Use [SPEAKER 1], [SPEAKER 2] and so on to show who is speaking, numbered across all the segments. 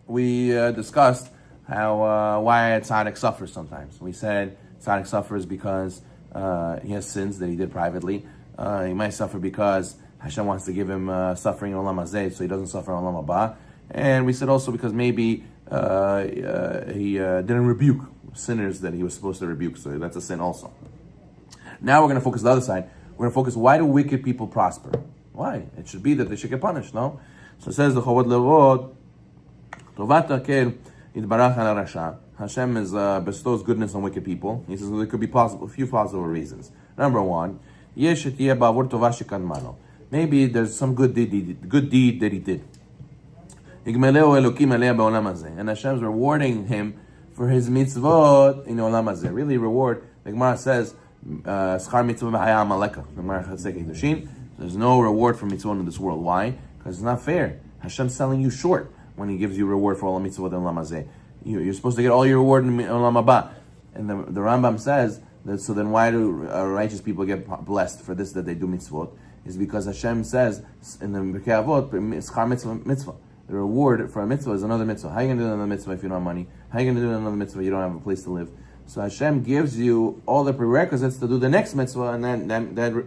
[SPEAKER 1] we discussed how why a tzaddik suffers sometimes. We said tzaddik suffers because he has sins that he did privately. He might suffer because Hashem wants to give him suffering in Olam Hazeh, so he doesn't suffer in Olam Haba. And we said also because maybe he didn't rebuke sinners that he was supposed to rebuke, so that's a sin also. Now we're going to focus on the other side. We're going to focus, why do wicked people prosper? Why? It should be that they should get punished, no? So it says the Chovot Halevavot, Tovat Akel Yitbarach al Rasha. Hashem bestows goodness on wicked people. He says there could be a few possible reasons. Number one, maybe there's some good deed that he did. And Hashem's rewarding him for his mitzvot in Olam Hazeh. Really reward. The Gemara says, Schar mitzvah b'haya amaleka. There's no reward for mitzvot in this world. Why? Because it's not fair. Hashem's selling you short when he gives you reward for all the mitzvot in Olam Hazeh. You're supposed to get all your reward in Olam Haba. And the Rambam says that, so then why do righteous people get blessed for this, that they do mitzvot? Is because Hashem says in the Pirkei Avot, Schar mitzvah. The reward for a mitzvah is another mitzvah. How are you going to do another mitzvah if you don't have money? How are you going to do another mitzvah if you don't have a place to live? So Hashem gives you all the prerequisites to do the next mitzvah, and then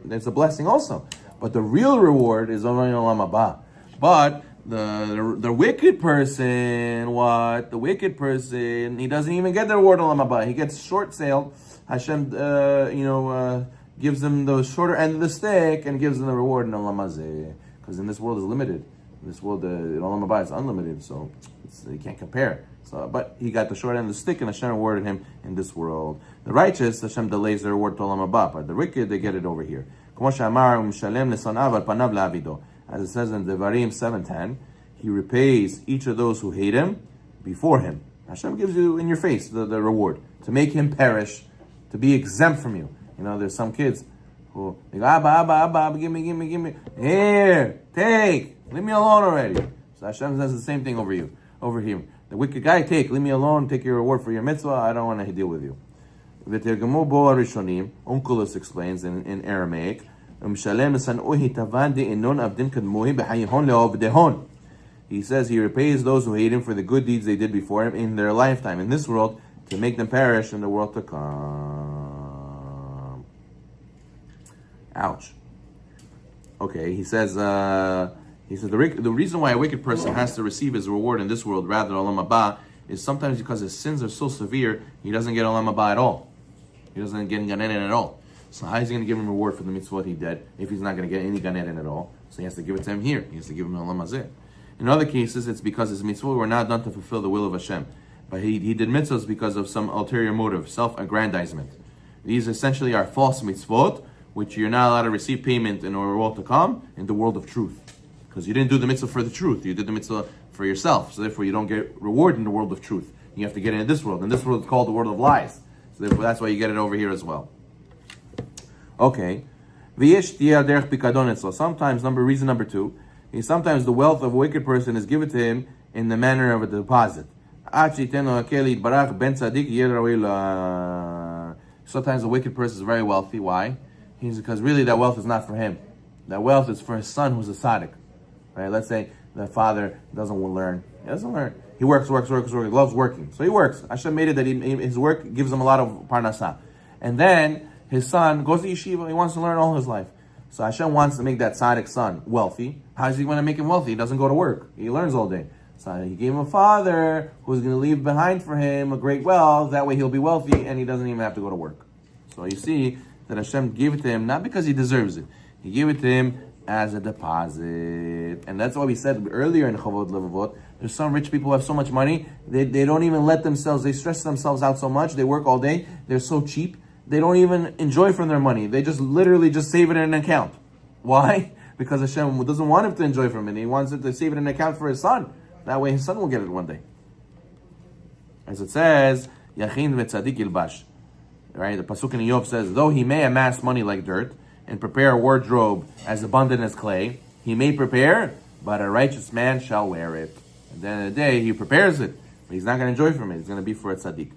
[SPEAKER 1] that's a blessing also. But the real reward is only in Olam Haba. But the wicked person, what? The wicked person, he doesn't even get the reward in Olam Haba. He gets short-sailed. Hashem, gives them the shorter end of the stick and gives them the reward in Olam Hazeh. Because in this world is limited. In this world, in Olam Haba is unlimited, so you can't compare. So, but he got the short end of the stick, and Hashem rewarded him in this world. The righteous, Hashem delays the reward to Olam Haba, but the wicked, they get it over here. As it says in Devarim 7:10, he repays each of those who hate him before him. Hashem gives you in your face the reward to make him perish, to be exempt from you. You know, there's some kids who they go, Abba, give me. Here, take. Leave me alone already. So Hashem says the same thing over here. The wicked guy, leave me alone, take your reward for your mitzvah, I don't want to deal with you. Onkelos explains in Aramaic, he says he repays those who hate him for the good deeds they did before him in their lifetime, in this world, to make them perish in the world to come. Ouch. Okay, he says the reason why a wicked person has to receive his reward in this world rather than Olam Haba is sometimes because his sins are so severe, he doesn't get Olam Haba at all. He doesn't get Gan Eden at all. So how is he going to give him reward for the mitzvot he did if he's not going to get any Gan Eden at all? So he has to give it to him here. He has to give him Olam Hazeh. In other cases, it's because his mitzvot were not done to fulfill the will of Hashem. But he did mitzvahs because of some ulterior motive, self-aggrandizement. These essentially are false mitzvot, which you're not allowed to receive payment in the world to come, in the world of truth. Because you didn't do the mitzvah for the truth. You did the mitzvah for yourself. So therefore you don't get reward in the world of truth. You have to get it in this world. And this world is called the world of lies. So therefore that's why you get it over here as well. Okay. Sometimes, reason number two, is sometimes the wealth of a wicked person is given to him in the manner of a deposit. Sometimes the wicked person is very wealthy. Why? Because really that wealth is not for him. That wealth is for his son who's a tzaddik. Right? Let's say the father doesn't learn. He doesn't learn. He works. He loves working. So he works. Hashem made it that his work gives him a lot of parnasah. And then his son goes to yeshiva. He wants to learn all his life. So Hashem wants to make that tzaddik son wealthy. How is he going to make him wealthy? He doesn't go to work. He learns all day. So he gave him a father who's going to leave behind for him a great wealth. That way he'll be wealthy and he doesn't even have to go to work. So you see that Hashem gave it to him not because he deserves it. He gave it to him as a deposit. And that's why we said earlier in Chovot Halevavot, there's some rich people who have so much money, they don't even let themselves, they stress themselves out so much, they work all day, they're so cheap, they don't even enjoy from their money. They just literally just save it in an account. Why? Because Hashem doesn't want him to enjoy from it. He wants him to save it in an account for his son. That way his son will get it one day. As it says, Yachin v'tzadik yilbash. Right? The pasuk in Yov says, though he may amass money like dirt and prepare a wardrobe as abundant as clay, he may prepare, but a righteous man shall wear it. At the end of the day, he prepares it, but he's not going to enjoy from it. It's going to be for a tzaddik.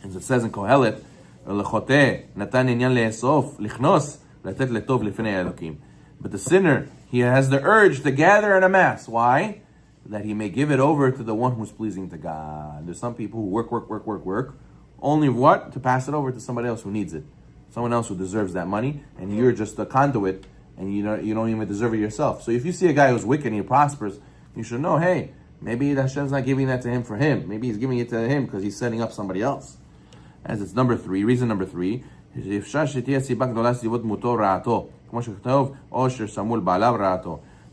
[SPEAKER 1] As it says in Kohelet, but the sinner, he has the urge to gather and amass. Why? that he may give it over to the one who's pleasing to God. There's some people who work, only what? To pass it over to somebody else who needs it. Someone else who deserves that money, and you're just a conduit, and you don't even deserve it yourself. So if you see a guy who's wicked and he prospers, you should know, hey, maybe Hashem's not giving that to him for him. Maybe he's giving it to him because he's setting up somebody else. As it's number 3, reason number 3,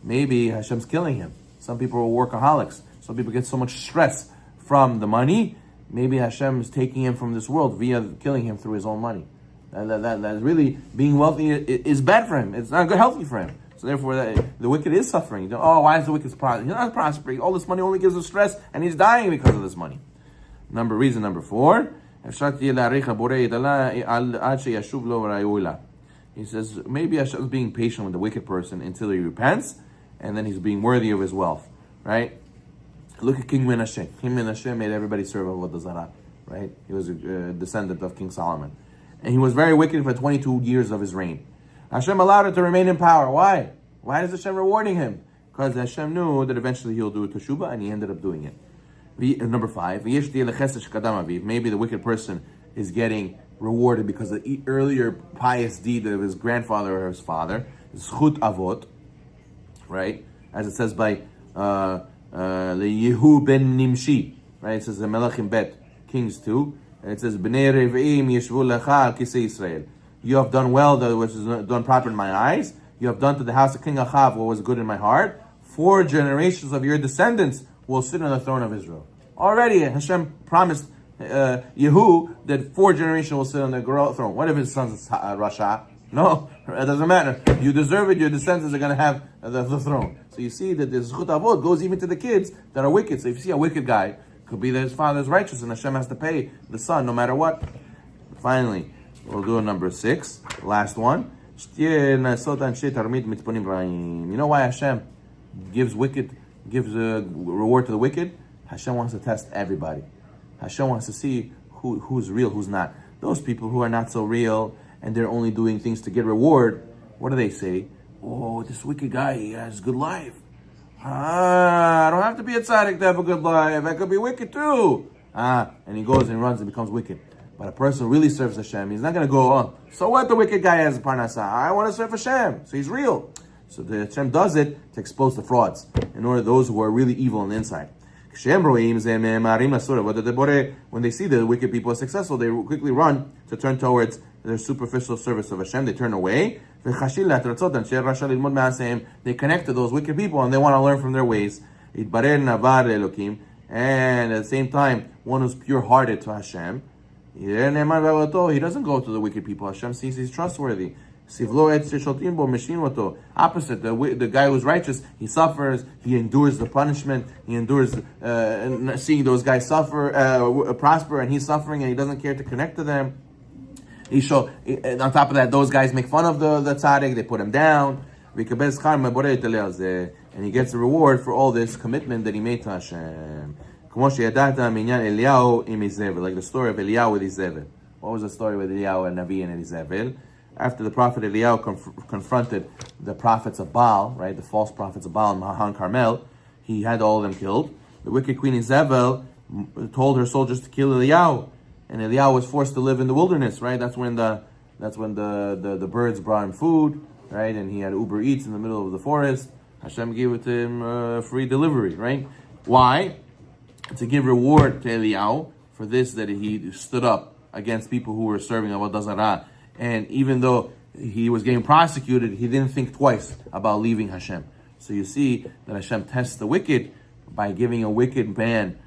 [SPEAKER 1] maybe Hashem's killing him. Some people are workaholics. Some people get so much stress from the money. Maybe Hashem is taking him from this world via killing him through his own money. That really, being wealthy is bad for him. It's not good, healthy for him. So therefore, the wicked is suffering. Why is the wicked prospering? He's not prospering. All this money only gives him stress, and he's dying because of this money. Reason number 4. He says, maybe Hashem is being patient with the wicked person until he repents, and then he's being worthy of his wealth, right? Look at King Menashe. King Menashe made everybody serve Avodah Zarah, right? He was a descendant of King Solomon. And he was very wicked for 22 years of his reign. Hashem allowed him to remain in power. Why? Why is Hashem rewarding him? Because Hashem knew that eventually he'll do teshuvah, and he ended up doing it. Number 5, maybe the wicked person is getting rewarded because of the earlier pious deed of his grandfather or his father. Chovot Halevavot, right? As it says by Yehu ben Nimshi, right? It says the Melachim Bet, Kings 2. And it says, B'nei Revi'im yeshvu lecha al kisei Yisrael. You have done well, which is done proper in my eyes. You have done to the house of King Achav what was good in my heart. 4 generations of your descendants will sit on the throne of Israel. Already Hashem promised Yehu that 4 generations will sit on the throne. What if his son's Rasha? No, it doesn't matter. You deserve it, your descendants are going to have the throne. So you see that this Chovot Halevavot goes even to the kids that are wicked. So if you see a wicked guy, could be that his father is righteous and Hashem has to pay the son no matter what. Finally, we'll do a number 6, last one. You know why Hashem gives a reward to the wicked? Hashem wants to test everybody. Hashem wants to see who's real, who's not. Those people who are not so real and they're only doing things to get reward, what do they say? Oh, this wicked guy, he has a good life. I don't have to be a tzaddik to have a good life. I could be wicked too. And he goes and runs and becomes wicked. But a person who really serves Hashem, he's not going to go, so what, the wicked guy has a parnasa? I want to serve Hashem. So he's real. So the Hashem does it to expose the frauds, in order those who are really evil on the inside. When they see the wicked people are successful, they quickly run to turn towards their superficial service of Hashem. They turn away. They connect to those wicked people and they want to learn from their ways. And at the same time, one who's pure-hearted to Hashem, he doesn't go to the wicked people. Hashem sees he's trustworthy. Opposite, the guy who's righteous, he suffers, he endures the punishment, he endures seeing those guys suffer, prosper, and he's suffering, and he doesn't care to connect to them. On top of that, those guys make fun of the tzaddik, they put him down, and he gets a reward for all this commitment that he made to Hashem. Like the story of Eliyahu with Izebel. What was the story with Eliyahu and Navi and Izebel? After the prophet Eliyahu confronted the prophets of Baal, right, the false prophets of Baal in Mahan Carmel, he had all of them killed. The wicked queen Izebel told her soldiers to kill Eliyahu, and Eliyahu was forced to live in the wilderness, right? That's when the birds brought him food, right? And he had Uber Eats in the middle of the forest. Hashem gave it to him free delivery, right? Why? To give reward to Eliyahu for this, that he stood up against people who were serving Avodah Zarah. And even though he was getting prosecuted, he didn't think twice about leaving Hashem. So you see that Hashem tests the wicked by giving a wicked man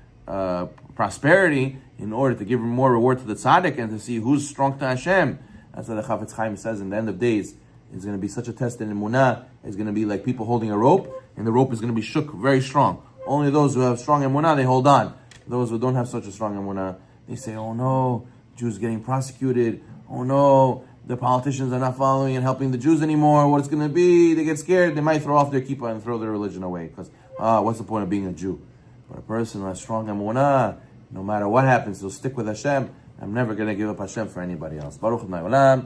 [SPEAKER 1] prosperity in order to give him more reward to the tzaddik and to see who's strong to Hashem. That's what the Chafetz Chaim says in the end of days. It's going to be such a test in Emunah. It's going to be like people holding a rope, and the rope is going to be shook very strong. Only those who have strong Emunah, they hold on. Those who don't have such a strong Emunah, they say, oh no, Jews getting prosecuted. Oh no, the politicians are not following and helping the Jews anymore. What it's going to be? They get scared. They might throw off their kippah and throw their religion away. Because, what's the point of being a Jew? But a person who has strong emunah, no matter what happens, he'll stick with Hashem. I'm never going to give up Hashem for anybody else. Baruch Adonai Olam.